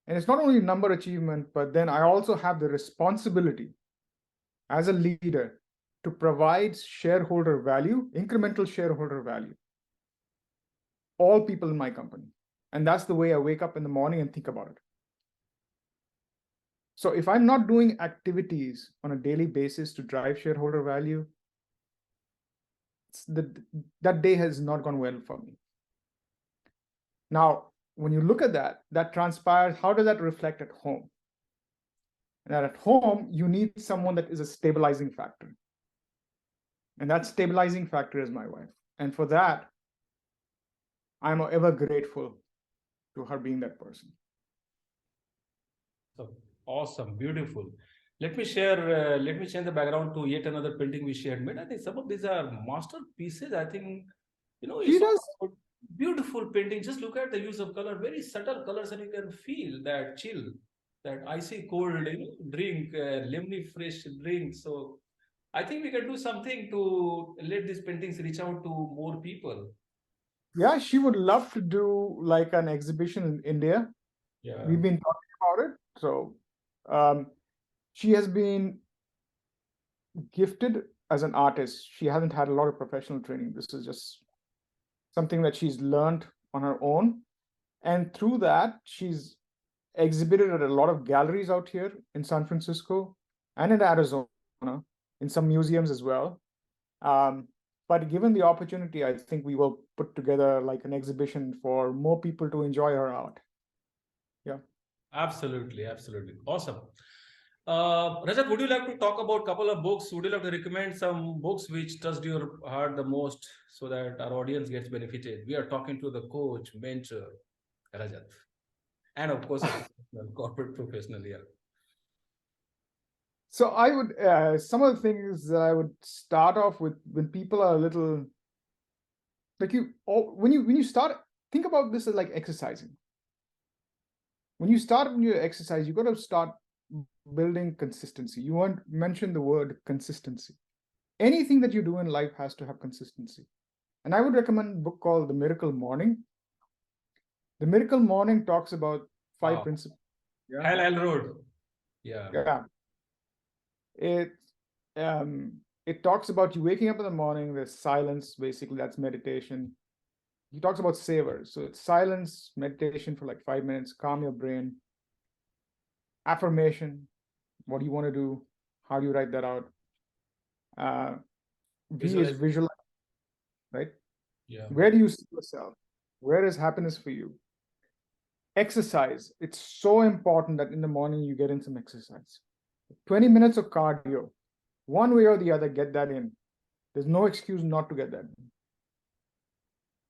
And it's not only number achievement, but then I also have the responsibility as a leader to provide shareholder value, incremental shareholder value, all people in my company. And that's the way I wake up in the morning and think about it. So if I'm not doing activities on a daily basis to drive shareholder value, that day has not gone well for me. Now, when you look at that transpires, how does that reflect at home? And at home, you need someone that is a stabilizing factor. And that stabilizing factor is my wife. And for that, I'm ever grateful to her being that person. So awesome, beautiful. Let me change the background to yet another painting which she had made. I think some of these are masterpieces. I think, She does. Beautiful painting. Just look at the use of color, very subtle colors, and you can feel that chill, that icy cold, drink, lemony fresh drink. So I think we can do something to let these paintings reach out to more people. Yeah, she would love to do like an exhibition in India. Yeah. We've been talking about it. So she has been gifted as an artist. She hasn't had a lot of professional training. This is just something that she's learned on her own. And through that, she's exhibited at a lot of galleries out here in San Francisco and in Arizona, in some museums as well. But given the opportunity, I think we will put together like an exhibition for more people to enjoy her art. Yeah. Absolutely, absolutely. Awesome. Rajat, would you like to talk about a couple of books? Would you like to recommend some books which touched your heart the most so that our audience gets benefited? We are talking to the coach, mentor, Rajat. And of course, a corporate professional here. So I would, some of the things that I would start off with when people are a little, like when you start, think about this as like exercising. When you start your exercise, you got to start building consistency. You want mention the word consistency. Anything that you do in life has to have consistency. And I would recommend a book called The Miracle Morning. The Miracle Morning talks about 5 principles. Yeah. Hell Road. Yeah. Yeah. It it talks about you waking up in the morning, there's silence, basically, that's meditation. He talks about savers. So it's silence, meditation for like 5 minutes, calm your brain, affirmation, what do you want to do? How do you write that out? Uh, V is Visualize. visualize, right? Yeah. Where do you see yourself? Where is happiness for you? Exercise. It's so important that in the morning you get in some exercise. 20 minutes of cardio, one way or the other, get that in. There's no excuse not to get that in.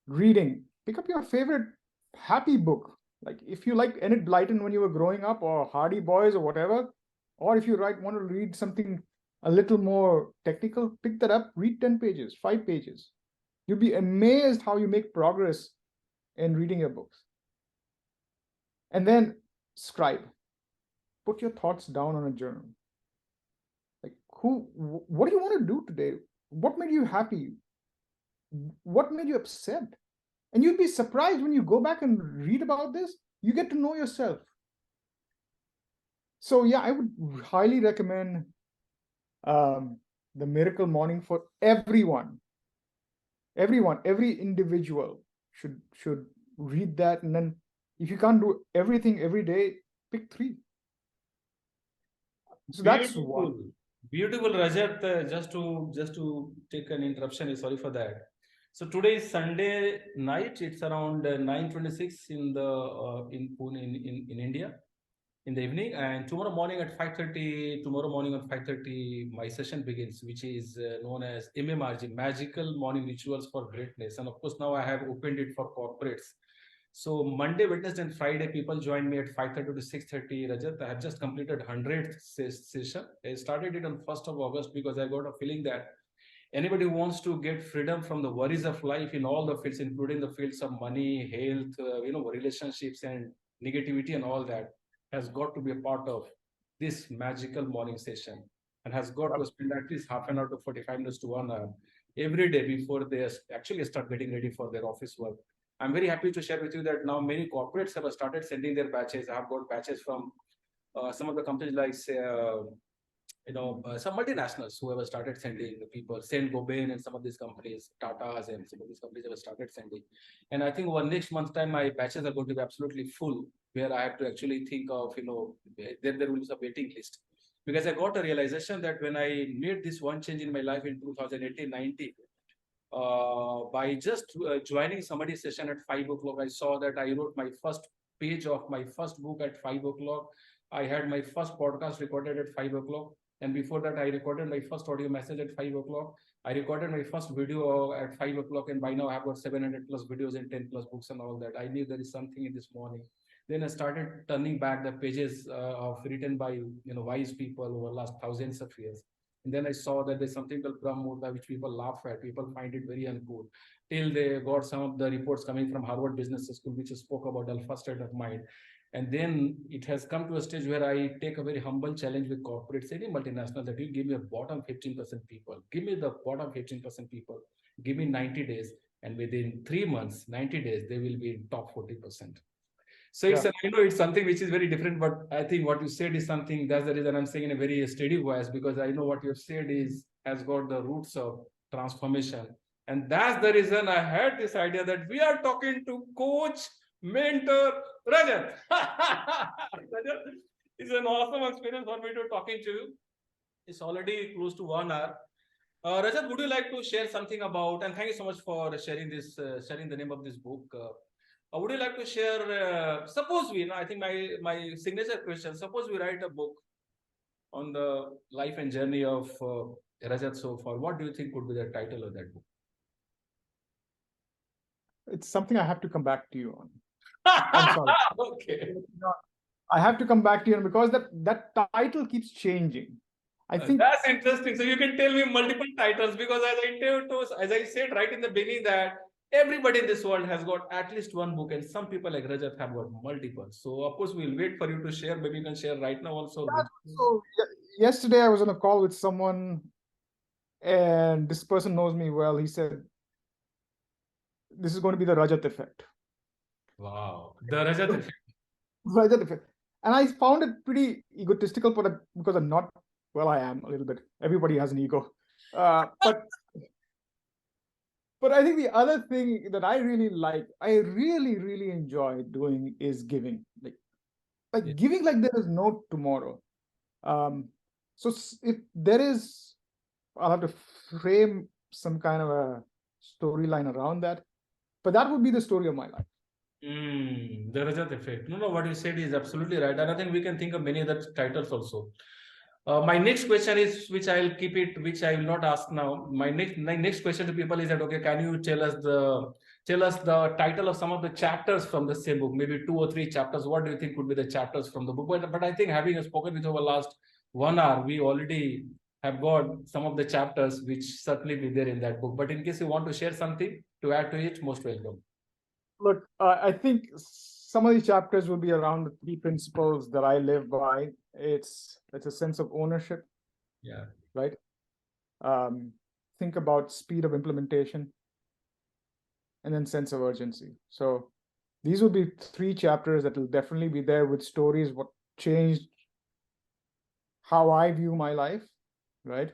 Reading. Pick up your favorite happy book. Like if you like Enid Blyton when you were growing up, or Hardy Boys, or whatever, or if you want to read something a little more technical, pick that up, read 10 pages, 5 pages. You'll be amazed how you make progress in reading your books. And then scribe. Put your thoughts down on a journal. Like what do you want to do today? What made you happy? What made you upset? And you'd be surprised when you go back and read about this, you get to know yourself. So yeah, I would highly recommend the Miracle Morning for everyone. Everyone, every individual should read that. And then if you can't do everything every day, pick 3. So that's one. Beautiful. Beautiful, Rajat. Just to take an interruption. Sorry for that. So today is Sunday night. It's around 9:26 in the in Pune in India in the evening, and tomorrow morning at 5:30. Tomorrow morning at 5:30, my session begins, which is known as MMRG, Magical Morning Rituals for Greatness. And of course, now I have opened it for corporates. So Monday, Wednesday, and Friday, people join me at 5:30 to 6:30. Rajat, I have just completed 100th session. I started it on 1st of August because I got a feeling that anybody who wants to get freedom from the worries of life in all the fields, including the fields of money, health, relationships, and negativity, and all that, has got to be a part of this magical morning session, and has got to spend at least half an hour to 45 minutes to 1 hour every day before they actually start getting ready for their office work. I'm very happy to share with you that now many corporates have started sending their batches. I have got batches from some of the companies like, say, some multinationals who have started sending the people, Saint Gobain and some of these companies, Tata's and some of these companies have started sending. And I think over next month time, my batches are going to be absolutely full, where I have to actually think of, then there will be a waiting list. Because I got a realization that when I made this one change in my life in 2018-19, by just joining somebody's session at 5 o'clock, I saw that I wrote my first page of my first book at 5 o'clock. I had my first podcast recorded at 5 o'clock. And before that, I recorded my first audio message at 5 o'clock. I recorded my first video at 5 o'clock. And by now, I have got 700 plus videos and 10 plus books and all that. I knew there is something in this morning. Then I started turning back the pages of written by wise people over last thousands of years. And then I saw that there's something called Brahmurta, which people laugh at. People find it very uncool. Till they got some of the reports coming from Harvard Business School, which spoke about alpha state of mind. And then it has come to a stage where I take a very humble challenge with corporates, any multinational, that you give me a bottom 15% people. Give me the bottom 15% people. Give me 90 days. And within 3 months, 90 days, they will be in top 40%. So it's, I know it's something which is very different, but I think what you said is something, that's the reason I'm saying in a very steady voice, because I know what you've said has got the roots of transformation. And that's the reason I had this idea that we are talking to coach, mentor, Rajat. Rajat, it's an awesome experience for me to talking to you. It's already close to 1 hour. Rajat, would you like to share something about, and thank you so much for sharing this, sharing the name of this book. Would you like to share? Suppose I think my signature question. Suppose we write a book on the life and journey of Rajat so far. What do you think would be the title of that book? It's something I have to come back to you on. I'm sorry. Okay. I have to come back to you because that title keeps changing. I think that's interesting. So you can tell me multiple titles, because as I said right in the beginning, that everybody in this world has got at least one book, and some people like Rajat have got multiple. So of course we'll wait for you to share. Maybe you can share right now also. So yesterday I was on a call with someone, and this person knows me well. He said, "This is going to be the Rajat effect." Wow, the Rajat effect. Rajat effect. And I found it pretty egotistical, because I'm not. Well, I am a little bit. Everybody has an ego, but I think the other thing that I really like, I really really enjoy doing is giving. Yeah. Giving like there is no tomorrow. Um, so if there is, I'll have to frame some kind of a storyline around that. But that would be the story of my life. The Rajat effect. No, what you said is absolutely right. And I think we can think of many other titles also. My next question is, which I'll keep it, which I will not ask now. My next question to people is that, okay, can you tell us the title of some of the chapters from the same book, maybe 2 or 3 chapters. What do you think would be the chapters from the book? But I think having spoken with over last 1 hour, we already have got some of the chapters which certainly be there in that book. But in case you want to share something to add to it, most welcome. Look, I think some of these chapters will be around the 3 principles that I live by. It's a sense of ownership. Yeah. Right. Think about speed of implementation, and then sense of urgency. So these will be 3 chapters that will definitely be there, with stories what changed how I view my life, right?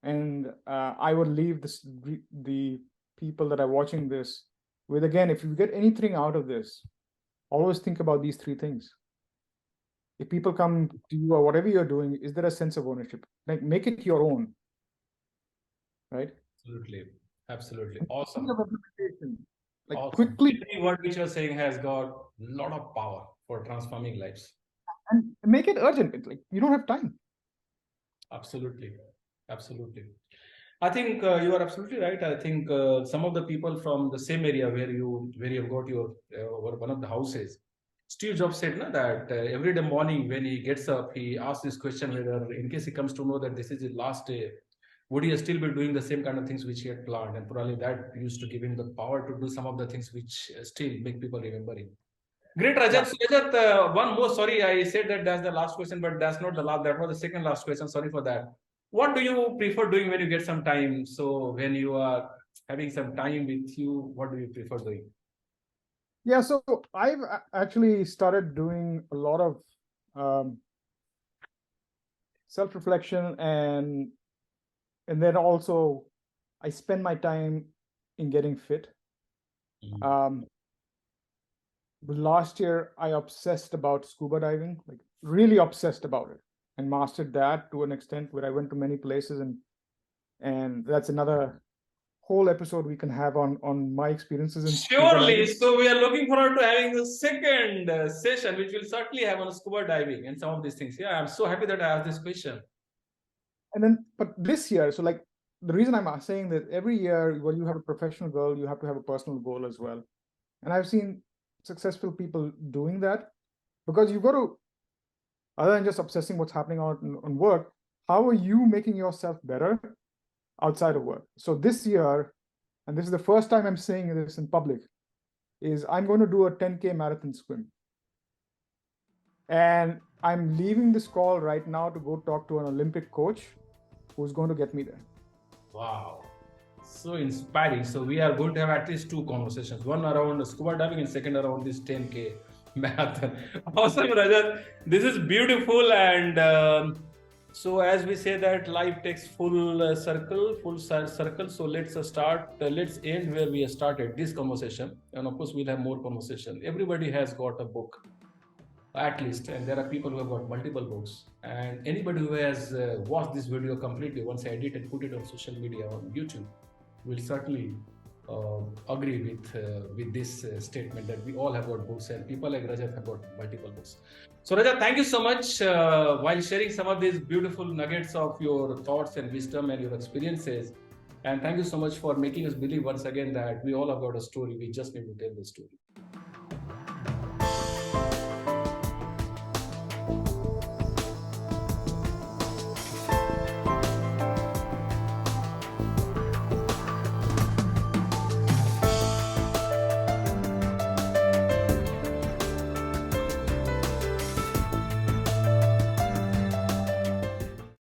And I would leave the people that are watching this with, again, if you get anything out of this, always think about these 3 things. If people come to you or whatever you're doing, is there a sense of ownership? Like, make it your own, right? Absolutely awesome. Like, Awesome. quickly, Every word which you're saying has got a lot of power for transforming lives. and make it urgent. Like, you don't have time. Absolutely. I think you are absolutely right. I think some of the people from the same area where you got your one of the houses. Steve Jobs said na, that every day morning when he gets up, he asks this question whether, in case he comes to know that this is his last day, would he still be doing the same kind of things which he had planned? And probably that used to give him the power to do some of the things which still make people remember him. Great, Rajat. Yeah. So, Rajat, one more. Sorry, I said that that's the last question, but that's not the last. That was the second last question. Sorry for that. What do you prefer doing when you get some time? So, when you are having some time with you, what do you prefer doing? Yeah, so I've actually started doing a lot of self-reflection, and then also I spend my time in getting fit. Last year I obsessed about scuba diving, like really obsessed about it, and mastered that to an extent where I went to many places, and that's another whole episode we can have on my experiences in scuba Surely. diving. So, we are looking forward to having the second session, which will certainly have on scuba diving and some of these things. Yeah, I'm so happy that I asked this question. And then, but this year, so like, the reason I'm saying that every year when you have a professional goal, you have to have a personal goal as well. And I've seen successful people doing that, because you've got to, other than just obsessing what's happening out on work, how are you making yourself better outside of work? So this year, and this is the first time I'm saying this in public, is I'm going to do a 10K marathon swim. And I'm leaving this call right now to go talk to an Olympic coach who's going to get me there. Wow. So inspiring. So we are going to have at least 2 conversations, one around scuba diving and second around this 10K marathon. Awesome, Rajat. This is beautiful. And so as we say that life takes full circle. So let's let's end where we started this conversation. And of course, we'll have more conversation. Everybody has got a book, at least, and there are people who have got multiple books, and anybody who has watched this video completely, once I edit and put it on social media, on YouTube, will certainly agree with this statement that we all have got books, and people like Rajat have got multiple books. So Rajat, thank you so much while sharing some of these beautiful nuggets of your thoughts and wisdom and your experiences, and thank you so much for making us believe once again that we all have got a story, we just need to tell the story.